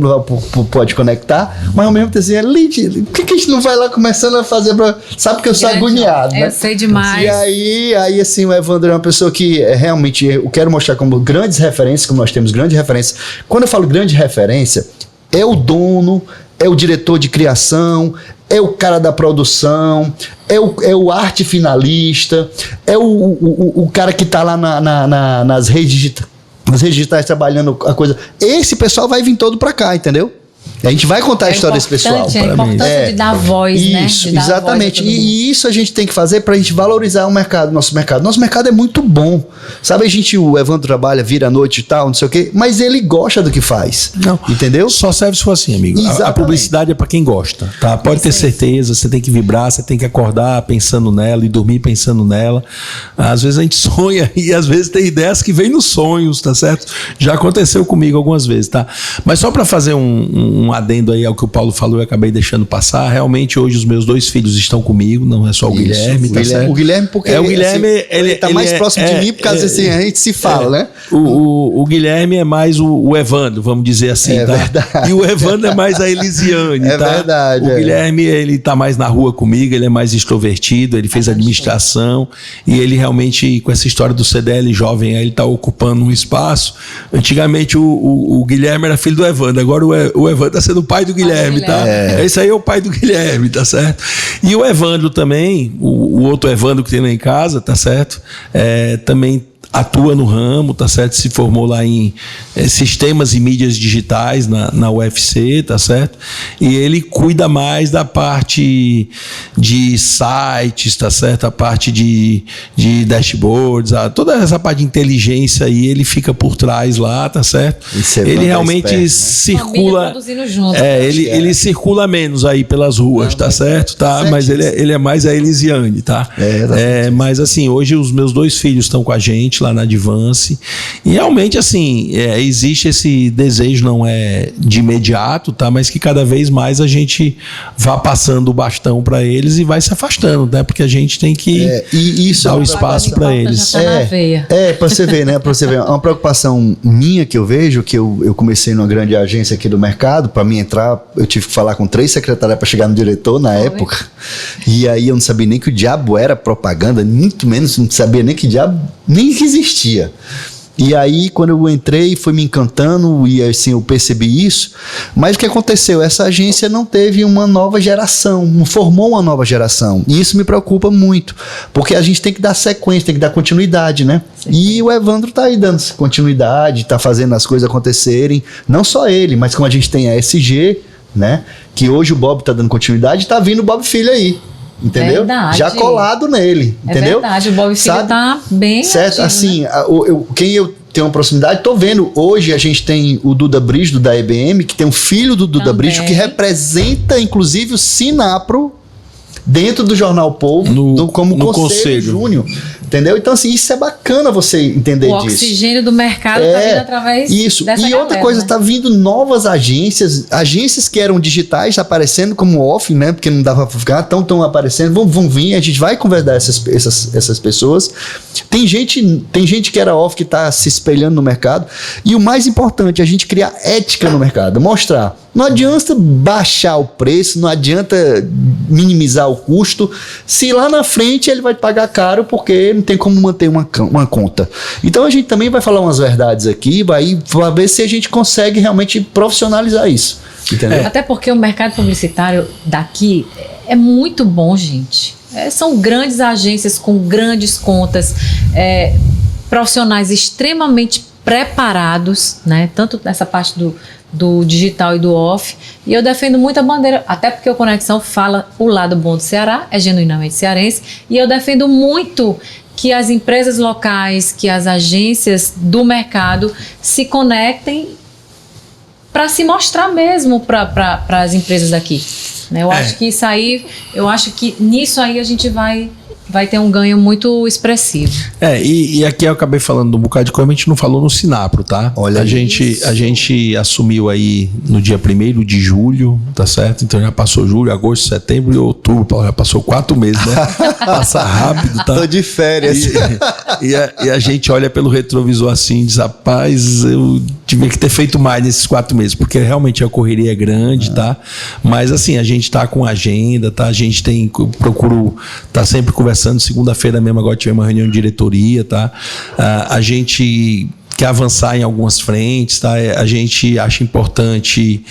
lá pro Pode Conectar, mas ao mesmo tempo assim, Lídia, por que a gente não vai lá começando a fazer sabe que eu sou agoniado, né? Eu sei demais. E aí assim, o Evandro é uma pessoa que realmente eu quero mostrar como grandes referências, como nós temos grande referência. Quando eu falo grande referência, é o dono, é o diretor de criação, é o cara da produção, é o arte finalista, é o cara que está lá nas redes digitais trabalhando a coisa. Esse pessoal vai vir todo para cá, entendeu? A gente vai contar a história desse pessoal. É importante de dar voz, né? Isso, exatamente. E isso a gente tem que fazer para a gente valorizar o mercado, nosso mercado. Nosso mercado é muito bom. Sabe, o Evandro trabalha, vira à noite e tal, não sei o quê, mas ele gosta do que faz. Não. Entendeu? Só serve se for assim, amigo. A publicidade é para quem gosta, tá? Pode ter certeza, você tem que vibrar, você tem que acordar pensando nela e dormir pensando nela. Às vezes a gente sonha e às vezes tem ideias que vêm nos sonhos, tá certo? Já aconteceu comigo algumas vezes, tá? Mas só para fazer um adendo aí ao que o Paulo falou, eu acabei deixando passar. Realmente hoje os meus 2 filhos estão comigo, não é só o Guilherme, tá certo? O Guilherme, porque ele tá mais próximo de mim, por causa assim, a gente se fala, né? O Guilherme é mais o Evandro, vamos dizer assim, tá? Verdade. E o Evandro é mais a Elisiane, tá? Verdade. O Guilherme, ele tá mais na rua comigo, ele é mais extrovertido, ele fez administração e ele realmente, com essa história do CDL jovem, ele tá ocupando um espaço. Antigamente o Guilherme era filho do Evandro, agora o Evandro tá sendo o pai do Guilherme, tá? Esse aí é o pai do Guilherme, tá certo? E o Evandro também, o outro Evandro que tem lá em casa, tá certo? Também atua no ramo, tá certo? Se formou lá em sistemas e mídias digitais na UFC, tá certo? E ele cuida mais da parte de sites, tá certo? A parte de dashboards, toda essa parte de inteligência aí, ele fica por trás lá, tá certo? Ele realmente circula... Junto, ele circula menos aí pelas ruas, tá certo? Tá? Mas ele é mais a Elisiane, tá? Mas assim, hoje os meus 2 filhos estão com a gente lá na Advance, e realmente assim, existe esse desejo, não é de imediato, tá? Mas que cada vez mais a gente vá passando o bastão para eles e vai se afastando, né? Porque a gente tem que dar o espaço para eles. Para você ver, né? Para você ver, uma preocupação minha que eu vejo, que eu comecei numa grande agência aqui do mercado, para mim entrar, eu tive que falar com 3 secretárias para chegar no diretor na época, e aí eu não sabia nem que o diabo era propaganda, muito menos, não sabia nem que diabo, nem que existia. E aí, quando eu entrei, foi me encantando e assim, eu percebi isso. Mas o que aconteceu? Essa agência não teve uma nova geração, não formou uma nova geração. E isso me preocupa muito, porque a gente tem que dar sequência, tem que dar continuidade, né? Sim. E o Evandro tá aí dando continuidade, tá fazendo as coisas acontecerem. Não só ele, mas como a gente tem a SG, né? Que hoje o Bob tá dando continuidade, tá vindo o Bob Filho aí. Entendeu? Verdade. Já colado nele, entendeu? É verdade, o Bob Filho tá bem certo, ativo, assim, né? Quem eu tenho uma proximidade, tô vendo, hoje a gente tem o Duda Brígido da EBM, que tem um filho do Duda Brígido, que representa, inclusive, o Sinapro dentro do Jornal Povo, como Conselho Júnior, entendeu? Então, assim, isso é bacana você entender disso. O oxigênio do mercado tá vindo através isso. dessa E outra coisa, né? tá vindo novas agências que eram digitais, aparecendo como off, né? Porque não dava pra ficar, estão aparecendo, vão vir, a gente vai conversar essas pessoas. Tem gente que era off, que tá se espelhando no mercado. E o mais importante, a gente criar ética no mercado, mostrar. Não adianta baixar o preço, não adianta minimizar o custo, se lá na frente ele vai pagar caro porque não tem como manter uma conta. Então a gente também vai falar umas verdades aqui, vai ver se a gente consegue realmente profissionalizar isso. Entendeu? Até porque o mercado publicitário daqui é muito bom, gente. São grandes agências com grandes contas, profissionais extremamente preparados, né? Tanto nessa parte do digital e do off, e eu defendo muito a bandeira, até porque o Conexão fala o lado bom do Ceará, é genuinamente cearense, e eu defendo muito que as empresas locais, que as agências do mercado se conectem para se mostrar mesmo para as empresas daqui. Né? Eu acho que isso aí, nisso aí a gente vai ter um ganho muito expressivo. E aqui eu acabei falando um bocado de coisa, a gente não falou no Sinapro, tá? Olha, a gente assumiu aí no dia 1º de julho, tá certo? Então já passou julho, agosto, setembro e outubro, Paulo, já passou 4 meses, né? Passa rápido, tá? Tô de férias. E a gente olha pelo retrovisor assim e diz, rapaz, eu tive que ter feito mais nesses 4 meses, porque realmente a correria é grande, tá? Mas assim, a gente tá com agenda, tá? A gente procuro tá sempre conversando. Segunda-feira mesmo, agora tivemos uma reunião de diretoria, tá? A gente quer avançar em algumas frentes, tá? A gente acha importante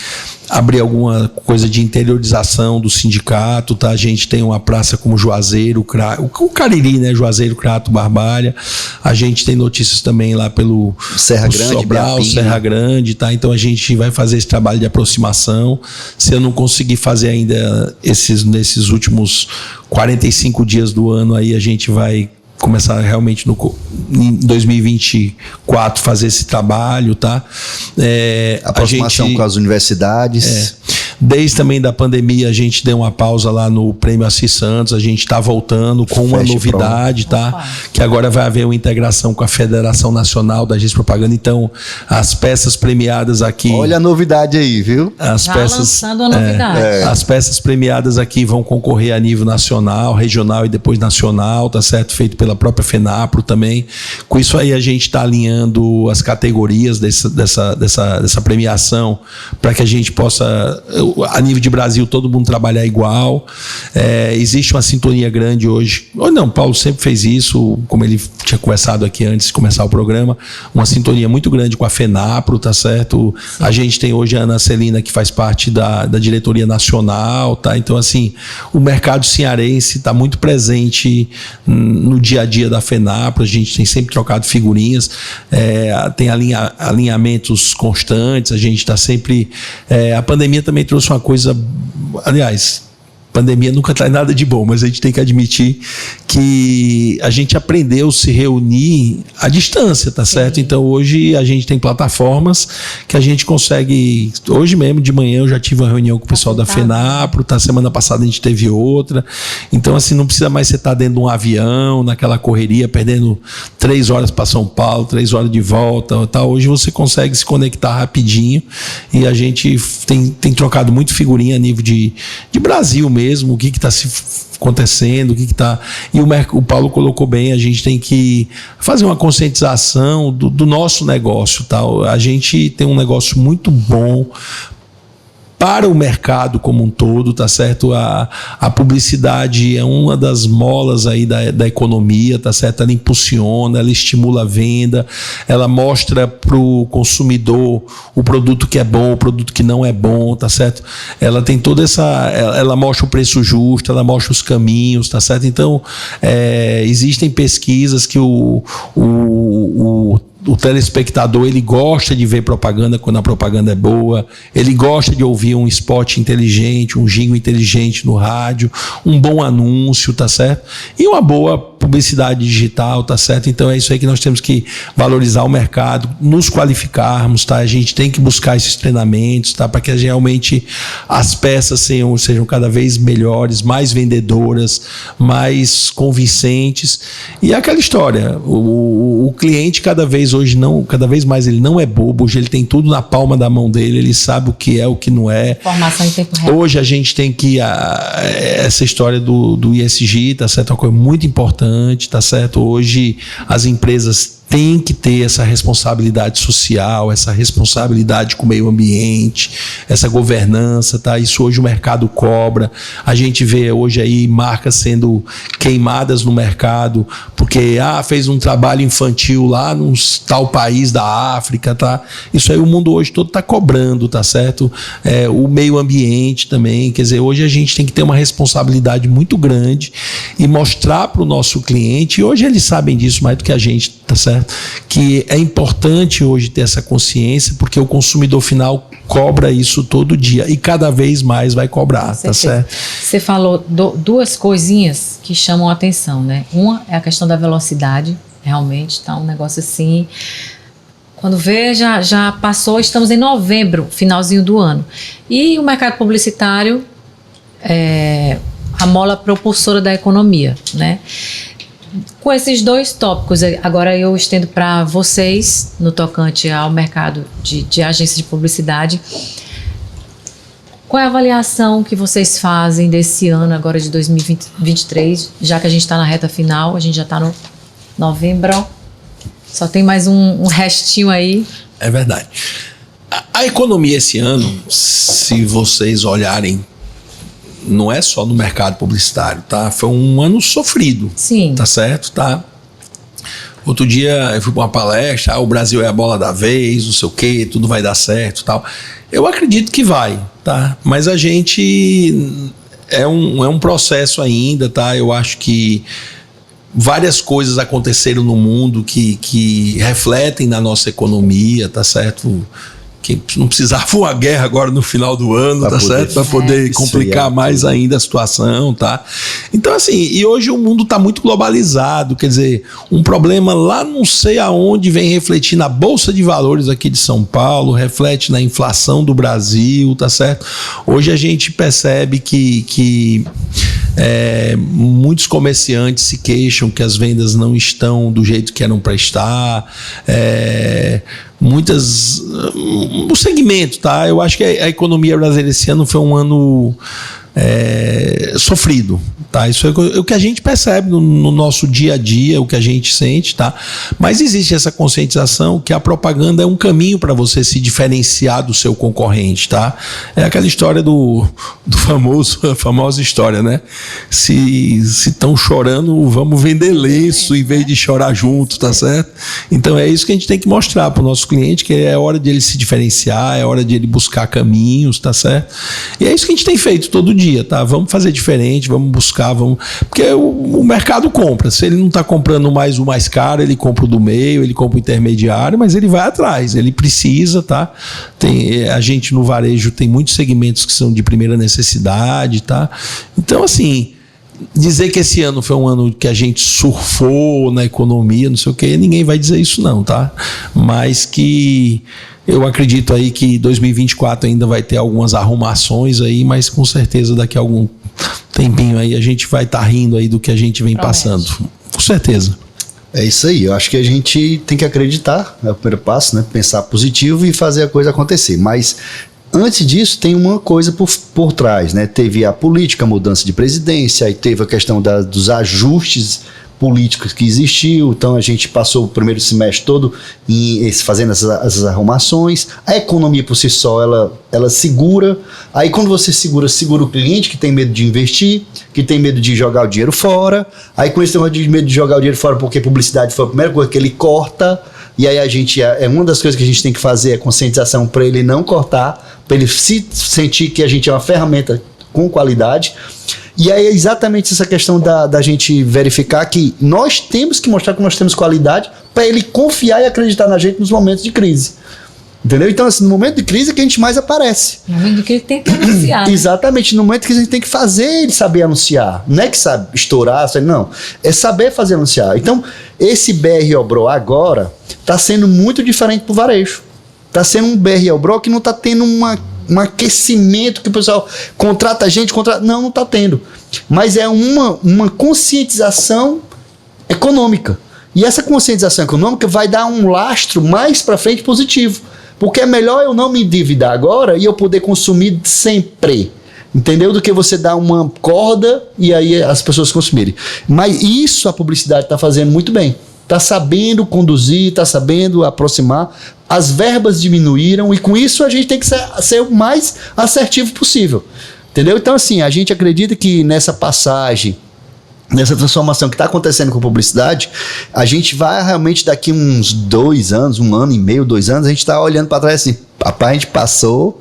abrir alguma coisa de interiorização do sindicato, tá? A gente tem uma praça como Juazeiro, o Cariri, né? Juazeiro, Crato, Barbalha. A gente tem notícias também lá pelo Serra Grande, Sobral, Serra Grande, tá? Então a gente vai fazer esse trabalho de aproximação. Se eu não conseguir fazer ainda nesses últimos 45 dias do ano, aí a gente vai começar realmente em 2024 fazer esse trabalho, tá? Aproximação com as universidades. Desde também da pandemia a gente deu uma pausa lá no Prêmio Assis Santos, a gente está voltando com uma novidade, tá? Que agora vai haver uma integração com a Federação Nacional da Agência de Propaganda, então as peças premiadas aqui... Olha a novidade aí, viu? Lançando a novidade. As peças premiadas aqui vão concorrer a nível nacional, regional e depois nacional, tá certo? Feito pela própria FENAPRO também. Com isso aí a gente está alinhando as categorias dessa premiação para que a gente possa... a nível de Brasil, todo mundo trabalhar igual. Existe uma sintonia grande hoje. Ou não, Paulo sempre fez isso, como ele tinha conversado aqui antes de começar o programa, uma sintonia muito grande com a FENAPRO, tá certo? Sim. A gente tem hoje a Ana Celina, que faz parte da diretoria nacional, tá? Então, assim, o mercado cearense está muito presente no dia a dia da FENAPRO, a gente tem sempre trocado figurinhas, tem alinhamentos constantes, a gente está sempre... a pandemia também trouxe uma coisa... Aliás, pandemia nunca traz nada de bom, mas a gente tem que admitir que a gente aprendeu a se reunir à distância, tá certo? Então hoje a gente tem plataformas que a gente consegue... Hoje mesmo de manhã eu já tive uma reunião com o pessoal da FENAPRO, tá? Semana passada a gente teve outra. Então assim, não precisa mais você estar dentro de um avião, naquela correria, perdendo 3 horas para São Paulo, 3 horas de volta, tá? Hoje você consegue se conectar rapidinho e a gente tem trocado muito figurinha a nível de Brasil mesmo, o que está se acontecendo, o que está... E o Paulo colocou bem, a gente tem que fazer uma conscientização do nosso negócio. Tá? A gente tem um negócio muito bom para o mercado como um todo, tá certo? A publicidade é uma das molas aí da economia, tá certo? Ela impulsiona, ela estimula a venda, ela mostra para o consumidor o produto que é bom, o produto que não é bom, tá certo? Ela tem toda ela mostra o preço justo, ela mostra os caminhos, tá certo? Então, existem pesquisas que o telespectador, ele gosta de ver propaganda quando a propaganda é boa, ele gosta de ouvir um spot inteligente, um jingle inteligente no rádio, um bom anúncio, tá certo? E uma boa publicidade digital, tá certo? Então é isso aí que nós temos que valorizar o mercado, nos qualificarmos, tá? A gente tem que buscar esses treinamentos, tá? Para que realmente as peças sejam cada vez melhores, mais vendedoras, mais convincentes. E é aquela história, o cliente cada vez mais ele não é bobo, hoje ele tem tudo na palma da mão dele, ele sabe o que é, o que não é. Informação em tempo real. Hoje a gente tem que essa história do ESG, tá certo? É uma coisa muito importante, tá certo? Hoje as empresas têm que ter essa responsabilidade social, essa responsabilidade com o meio ambiente, essa governança, tá? Isso hoje o mercado cobra. A gente vê hoje aí marcas sendo queimadas no mercado porque fez um trabalho infantil lá num tal país da África, tá? Isso aí o mundo hoje todo tá cobrando, tá certo? O meio ambiente também, quer dizer, hoje a gente tem que ter uma responsabilidade muito grande e mostrar para o nosso cliente, e hoje eles sabem disso mais do que a gente, tá certo? Que é importante hoje ter essa consciência, porque o consumidor final cobra isso todo dia e cada vez mais vai cobrar, tá certo? Você falou duas coisinhas que chamam a atenção, né? Uma é a questão da velocidade, realmente tá um negócio assim, quando vê já passou, estamos em novembro, finalzinho do ano, e o mercado publicitário a mola propulsora da economia, né? Com esses dois tópicos, agora eu estendo para vocês, no tocante ao mercado de agências de publicidade. Qual é a avaliação que vocês fazem desse ano, agora de 2023, já que a gente está na reta final, a gente já está no novembro, só tem mais um restinho aí. É verdade. A economia esse ano, se vocês olharem, não é só no mercado publicitário, tá? Foi um ano sofrido. Sim. Tá certo? Tá? Outro dia eu fui para uma palestra, o Brasil é a bola da vez, não sei o quê, tudo vai dar certo, tal. Eu acredito que vai, tá? Mas a gente é um processo ainda, tá? Eu acho que várias coisas aconteceram no mundo que refletem na nossa economia, tá certo? Que não precisava uma guerra agora no final do ano, tá certo? Para poder complicar mais ainda a situação, tá? Então, assim, e hoje o mundo tá muito globalizado, quer dizer, um problema lá não sei aonde vem refletir na Bolsa de Valores aqui de São Paulo, reflete na inflação do Brasil, tá certo? Hoje a gente percebe que muitos comerciantes se queixam que as vendas não estão do jeito que eram para estar, o segmento, tá? Eu acho que a economia brasileira esse ano foi um ano sofrido, tá? Isso é o que a gente percebe no nosso dia a dia, o que a gente sente, tá? Mas existe essa conscientização que a propaganda é um caminho para você se diferenciar do seu concorrente, tá? É aquela história do a famosa história, né? Se estão chorando, vamos vender lenço em vez de chorar junto, tá certo? Então é isso que a gente tem que mostrar para o nosso cliente, que é hora de ele se diferenciar, é hora de ele buscar caminhos, tá certo? E é isso que a gente tem feito todo dia, tá? Vamos fazer diferente, vamos buscar, porque o mercado compra. Se ele não está comprando mais o mais caro, ele compra o do meio, ele compra o intermediário, mas ele vai atrás, ele precisa, tá? A gente no varejo tem muitos segmentos que são de primeira necessidade, tá? Então, assim, dizer que esse ano foi um ano que a gente surfou na economia, não sei o quê, ninguém vai dizer isso não, tá? Mas que eu acredito aí que 2024 ainda vai ter algumas arrumações aí, mas com certeza daqui a algum tempinho aí a gente vai estar rindo aí do que a gente vem passando. Com certeza. É isso aí, eu acho que a gente tem que acreditar, é o primeiro passo, né? Pensar positivo e fazer a coisa acontecer, mas antes disso tem uma coisa por trás, né? Teve a política, a mudança de presidência, aí teve a questão dos ajustes políticos que existiu, então a gente passou o primeiro semestre todo fazendo essas arrumações. A economia por si só, ela segura, aí quando você segura o cliente que tem medo de investir, que tem medo de jogar o dinheiro fora, aí com esse negócio de medo de jogar o dinheiro fora porque publicidade foi a primeira coisa que ele corta, e aí uma das coisas que a gente tem que fazer é conscientização para ele não cortar, para ele se sentir que a gente é uma ferramenta com qualidade. E aí é exatamente essa questão da gente verificar que nós temos que mostrar que nós temos qualidade para ele confiar e acreditar na gente nos momentos de crise. Entendeu? Então, assim, no momento de crise é que a gente mais aparece. No momento de crise tem que anunciar. Né? Exatamente, no momento que a gente tem que fazer ele saber anunciar. Não é que sabe estourar, não. É saber fazer anunciar. Então, esse BR Obro agora está sendo muito diferente para o varejo. Está sendo um BR Obro que não está tendo um aquecimento que o pessoal contrata gente, não está tendo. Mas é uma conscientização econômica. E essa conscientização econômica vai dar um lastro mais para frente positivo. Porque é melhor eu não me endividar agora e eu poder consumir sempre. Entendeu? Do que você dar uma corda e aí as pessoas consumirem. Mas isso a publicidade está fazendo muito bem. Está sabendo conduzir, está sabendo aproximar. As verbas diminuíram e com isso a gente tem que ser o mais assertivo possível. Entendeu? Então, assim, a gente acredita que nessa passagem, nessa transformação que está acontecendo com a publicidade, a gente vai realmente daqui uns 2 anos, 1 ano e meio, 2 anos, a gente está olhando para trás assim, papai, a gente passou,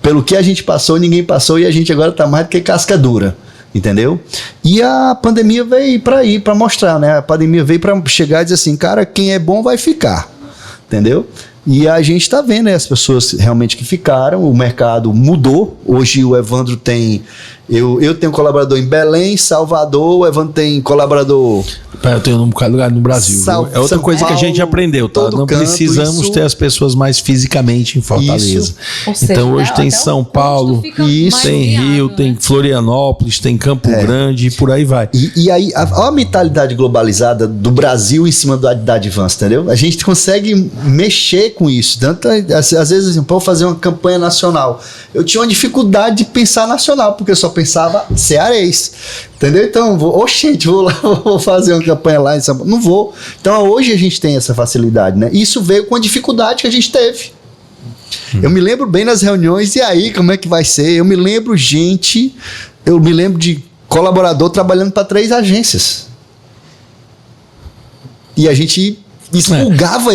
pelo que a gente passou, ninguém passou e a gente agora está mais do que casca dura. Entendeu? E a pandemia veio para mostrar, né? A pandemia veio para chegar e dizer assim, cara, quem é bom vai ficar. Entendeu? E a gente está vendo, né, as pessoas realmente que ficaram, o mercado mudou. Hoje o Evandro tem... Eu tenho colaborador em Belém, Salvador, o Evandro tem colaborador... Eu tenho um bocado de lugar no Brasil. É outra coisa que a gente aprendeu, tá? Não precisamos ter as pessoas mais fisicamente em Fortaleza. Então hoje tem São Paulo, tem Rio, tem Florianópolis, tem Campo Grande e por aí vai. E aí, a mentalidade globalizada do Brasil em cima da Advance, entendeu? A gente consegue mexer com isso. Tanto, às vezes, assim, para eu fazer uma campanha nacional, eu tinha uma dificuldade de pensar nacional, porque eu só pensava cearense. Entendeu? Então, vou lá, vou fazer uma campanha lá em São Paulo. Não vou. Então, hoje a gente tem essa facilidade, né? Isso veio com a dificuldade que a gente teve. Eu me lembro bem nas reuniões, e aí, como é que vai ser? Eu me lembro de colaborador trabalhando para 3 agências. E a gente expulgava.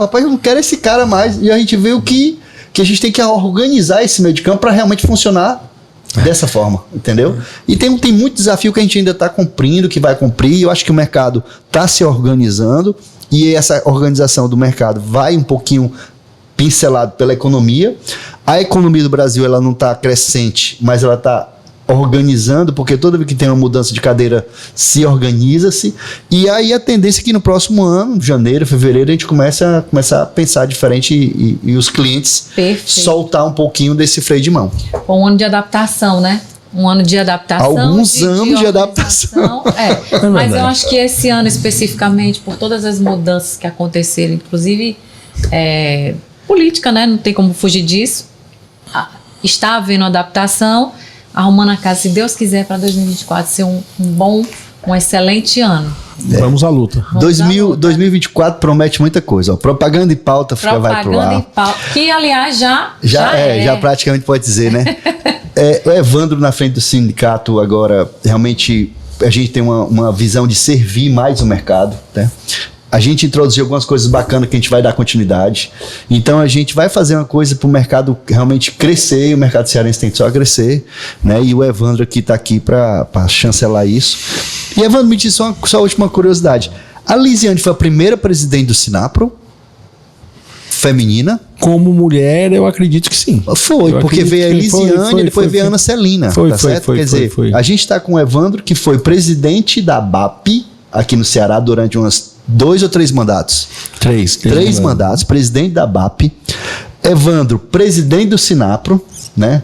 Rapaz, eu não quero esse cara mais. E a gente viu que a gente tem que organizar esse meio de campo para realmente funcionar dessa forma, entendeu? E tem muito desafio que a gente ainda está cumprindo, que vai cumprir. Eu acho que o mercado está se organizando e essa organização do mercado vai um pouquinho pincelado pela economia. A economia do Brasil, ela não está crescente, mas ela está organizando, porque toda vez que tem uma mudança de cadeira, se organiza-se. E aí a tendência é que no próximo ano, janeiro, fevereiro, a gente começa a pensar diferente e os clientes soltar um pouquinho desse freio de mão. Um ano de adaptação, né? Um ano de adaptação. Alguns anos de adaptação. Mas eu acho que esse ano especificamente, por todas as mudanças que aconteceram, inclusive política, né? Não tem como fugir disso. Está havendo adaptação, arrumando a casa, se Deus quiser, para 2024 ser um excelente ano. Vamos à luta. 2024 promete muita coisa. Ó. Propaganda e pauta vai pro ar. E pauta, que, aliás, já praticamente pode dizer, né? O Evandro na frente do sindicato agora, realmente, a gente tem uma visão de servir mais o mercado, né? A gente introduziu algumas coisas bacanas que a gente vai dar continuidade. Então, a gente vai fazer uma coisa para o mercado realmente crescer, e o mercado cearense tem só a crescer, né? E o Evandro aqui está aqui para chancelar isso. E, Evandro, me diz só a última curiosidade. A Lisiane foi a primeira presidente do Sinapro feminina? Como mulher, eu acredito que sim. Foi, porque veio a Elisiane e depois veio a Ana Celina. Quer dizer, a gente está com o Evandro, que foi presidente da BAP aqui no Ceará durante umas 2 ou 3 mandatos. Três mandatos, presidente da BAP. Evandro, presidente do Sinapro, né?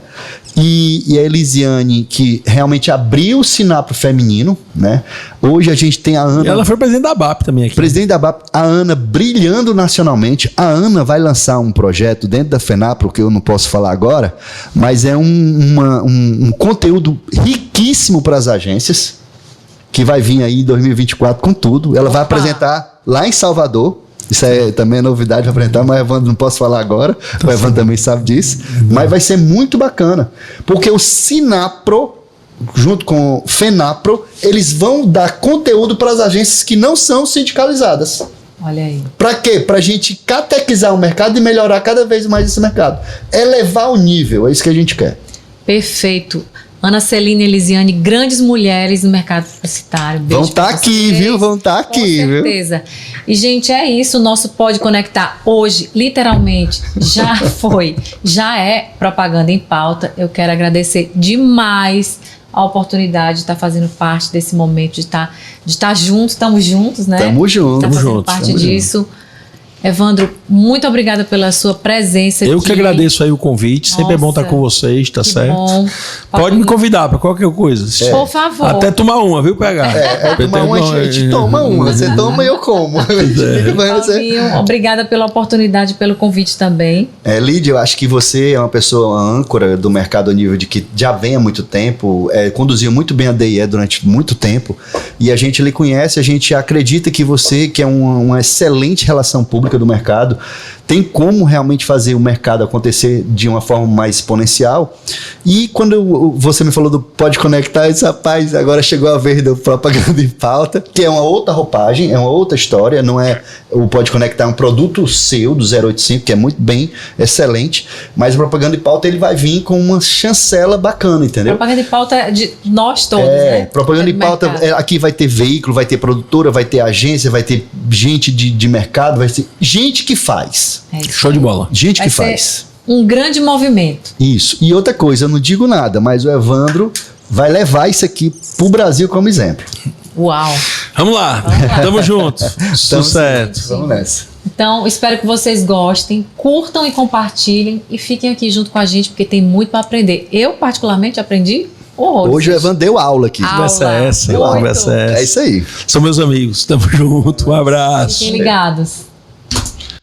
E a Elisiane, que realmente abriu o Sinapro feminino, né? Hoje a gente tem a Ana... E ela foi presidente da BAP também aqui. Presidente da BAP, a Ana brilhando nacionalmente. A Ana vai lançar um projeto dentro da FENAPRO, que eu não posso falar agora, mas é um conteúdo riquíssimo para as agências, que vai vir aí em 2024 com tudo. Ela vai apresentar lá em Salvador. Isso também é novidade para apresentar, mas o Evandro não posso falar agora. O Evandro também sabe disso. Mas vai ser muito bacana. Porque o Sinapro, junto com o FENAPRO, eles vão dar conteúdo para as agências que não são sindicalizadas. Olha aí. Para quê? Para a gente catequizar o mercado e melhorar cada vez mais esse mercado. Elevar o nível, é isso que a gente quer. Perfeito. Ana Celina e Elisiane, grandes mulheres no mercado publicitário. Vão estar aqui, viu? Vão estar aqui, viu? Com certeza. E, gente, é isso. O nosso Pode Conectar hoje, literalmente, já é propaganda em pauta. Eu quero agradecer demais a oportunidade de estar fazendo parte desse momento, de estar juntos. Estamos juntos, né? Estamos juntos. Estamos fazendo parte disso. Evandro, muito obrigada pela sua presença aqui. Eu que agradeço aí o convite. Sempre é bom estar com vocês, tá certo? Bom. Pode me convidar para qualquer coisa. Por favor. Até tomar uma, viu, PH? Tomar uma, a gente toma uma. Você toma e eu como. Paulinho, obrigada pela oportunidade, pelo convite também. Lídia, eu acho que você é uma pessoa âncora do mercado a nível de que já vem há muito tempo, conduziu muito bem a DIE durante muito tempo, e a gente lhe conhece, a gente acredita que você, que é uma excelente relação pública do mercado, tem como realmente fazer o mercado acontecer de uma forma mais exponencial. E quando você me falou do Pode Conectar, eu disse, rapaz, agora chegou a vez do Propaganda em Pauta, que é uma outra roupagem, é uma outra história, não é o Pode Conectar, é um produto seu, do 085, que é muito bem, excelente, mas o Propaganda em Pauta ele vai vir com uma chancela bacana, entendeu? Propaganda em Pauta é de nós todos, né? Propaganda em Pauta, aqui vai ter veículo, vai ter produtora, vai ter agência, vai ter gente de mercado, vai ter gente que faz. Show de bola. Gente que faz. Um grande movimento. Isso. E outra coisa, eu não digo nada, mas o Evandro vai levar isso aqui pro Brasil como exemplo. Uau. Vamos lá. Tamo junto. Sucesso. Vamos nessa. Então, espero que vocês gostem, curtam e compartilhem e fiquem aqui junto com a gente, porque tem muito para aprender. Eu, particularmente, aprendi horrores. Hoje o Evandro deu aula aqui. Conversa essa. É isso aí. São meus amigos. Tamo junto. Um abraço. Fiquem ligados.